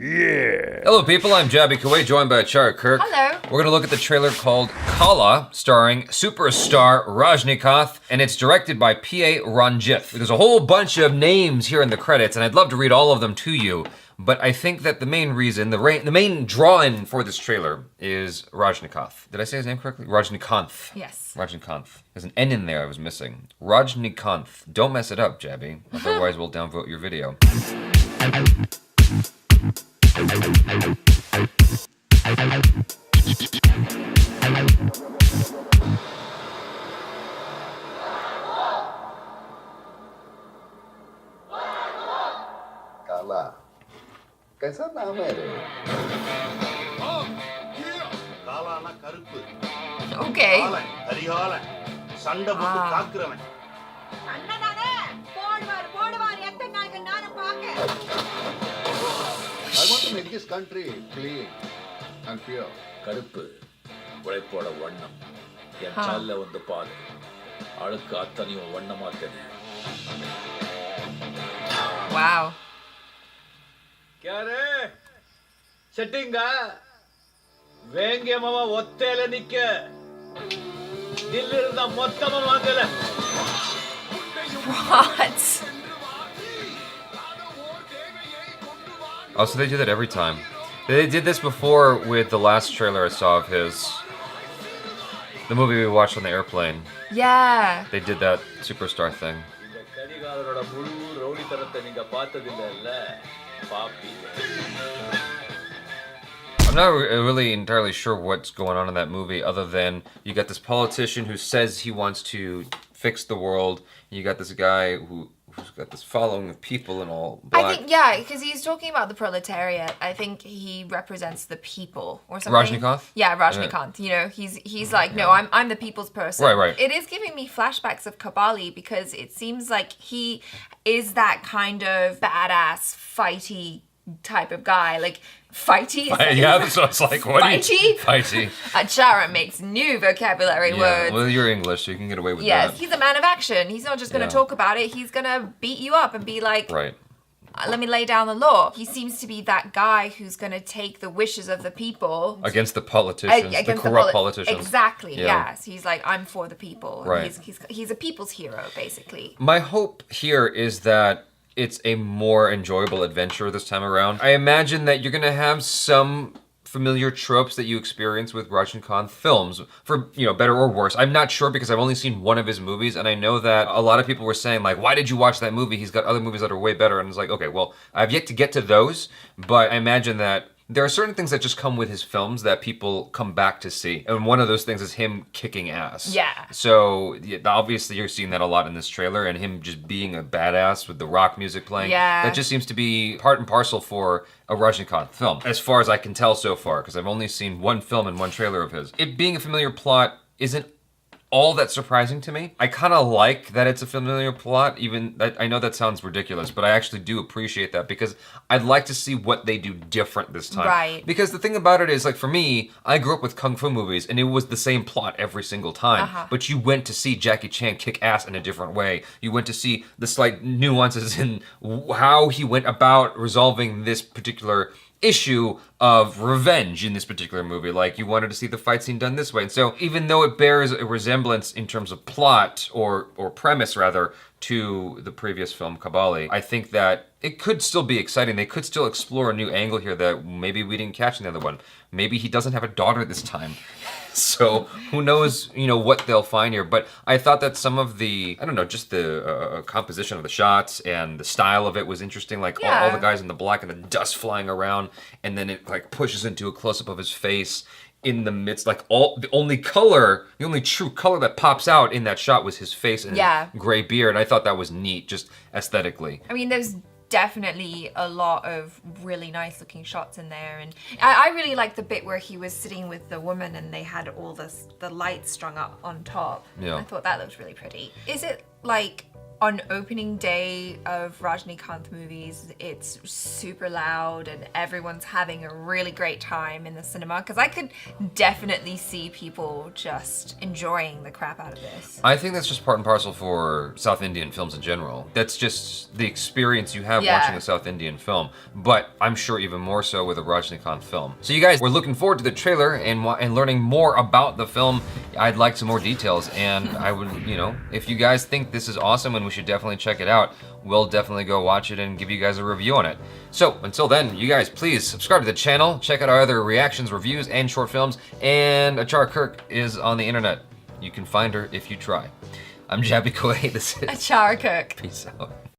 Yeah. Hello, people. I'm Jabby Kuwait, joined by Chara Kirk. Hello. We're going to look at the trailer called Kaala, starring superstar Rajnikanth, and it's directed by P.A. Ranjith. There's a whole bunch of names here in the credits, and I'd love to read all of them to you, but I think that the main reason, the main draw-in for this trailer is Rajnikanth. Did I say his name correctly? Rajnikanth. Yes. Rajnikanth. There's an N in there I was missing. Rajnikanth. Don't mess it up, Jabby. Otherwise, we'll downvote your video. काला कैसा नाम है रे काला ना करुப்பு Okay. हरिहालन சண்டை போட்டு காக்குறவன் அண்ணனானே போடுவார் எத்தனை நாளைக்கு நானும் பாக்க I want to make this country clean and pure. கருப்பு உழைப்போட வண்ணம் என் கால்ல வந்து பாரு அழுக்கு அத்தனையும் வண்ணமாத்தேன் Wow. क्या रे செட்டிங்கா வேங்க மாமா ஒத்தையில நிக்க தில்லிருந்த மொத்தமா வாங்கல What? Oh, so they do that every time. They did this before with the last trailer I saw of his. The movie we watched on the airplane. Yeah. They did that superstar thing. இந்த கடிகாலரோட முழு ரவுடித்தனத்தை நீங்க பார்த்ததில்லைல்ல பாப்பி I'm not really entirely sure what's going on in that movie, other than you got this politician who says he wants to fix the world. And you got this guy who's got this following of people and all black. I think, yeah, because he's talking about the proletariat. I think he represents the people or something. Rajnikanth? Yeah, Rajnikanth. You know, he's like, no, I'm the people's person. Right. It is giving me flashbacks of Kabali because it seems like he is that kind of badass, fighty type of guy. Like, fighty? Yeah, so it's like, what do you... Fighty? Fighty. Chara makes new vocabulary words. Well, you're English, so you can get away with Yes, that. he's a man of action. He's not just going to talk about it. He's going to beat you up and be like, Right. let me lay down the law. He seems to be that guy who's going to take the wishes of the people. Against the politicians, the corrupt politicians. Exactly, Yeah. yes. He's like, I'm for the people. Right. He's a people's hero, basically. My hope here is that it's a more enjoyable adventure this time around. I imagine that you're gonna have some familiar tropes that you experience with Rajnikanth films, for, you know, better or worse. I'm not sure because I've only seen one of his movies, and I know that a lot of people were saying, like, why did you watch that movie? He's got other movies that are way better. And it's like, okay, well, I've yet to get to those, but I imagine that there are certain things that just come with his films that people come back to see. And one of those things is him kicking ass. Yeah. So, obviously you're seeing that a lot in this trailer, and him just being a badass with the rock music playing. Yeah. That just seems to be part and parcel for a Rajnikanth film, as far as I can tell so far, because I've only seen one film and one trailer of his. It being a familiar plot isn't all that surprising to me. I kind of like that it's a familiar plot, even I know that sounds ridiculous, but I actually do appreciate that because I'd like to see what they do different this time. Right. Because the thing about it is, like, for me, I grew up with Kung Fu movies and it was the same plot every single time. But you went to see Jackie Chan kick ass in a different way. You went to see the slight nuances in how he went about resolving this particular issue of revenge in this particular movie. Like, you wanted to see the fight scene done this way. And so even though it bears a resemblance in terms of plot or premise rather to the previous film Kabali, I think that it could still be exciting. They could still explore a new angle here that maybe we didn't catch in the other one. Maybe he doesn't have a daughter this time. So who knows, you know, what they'll find here. But I thought that some of the, I don't know, just the composition of the shots and the style of it was interesting. Like all the guys in the black and the dust flying around, and then it like pushes into a close-up of his face in the midst, like the only true color that pops out in that shot was his face and his gray beard. I thought that was neat, just aesthetically. I mean, there's definitely a lot of really nice looking shots in there, and I really liked the bit where he was sitting with the woman and they had all the lights strung up on top. Yeah. I thought that looked really pretty. Is it like on opening day of Rajnikanth movies, it's super loud and everyone's having a really great time in the cinema, because I could definitely see people just enjoying the crap out of this. I think that's just part and parcel for South Indian films in general. That's just the experience you have watching a South Indian film, but I'm sure even more so with a Rajnikanth film. So you guys, we're looking forward to the trailer and learning more about the film. I'd like some more details, and I would, you know, if you guys think this is awesome and we should definitely check it out, we'll definitely go watch it and give you guys a review on it. So until then, you guys please subscribe to the channel, check out our other reactions, reviews, and short films, and Achara Kirk is on the internet. You can find her if you try. I'm Jabby Koi, this is Achara Kirk. Peace out.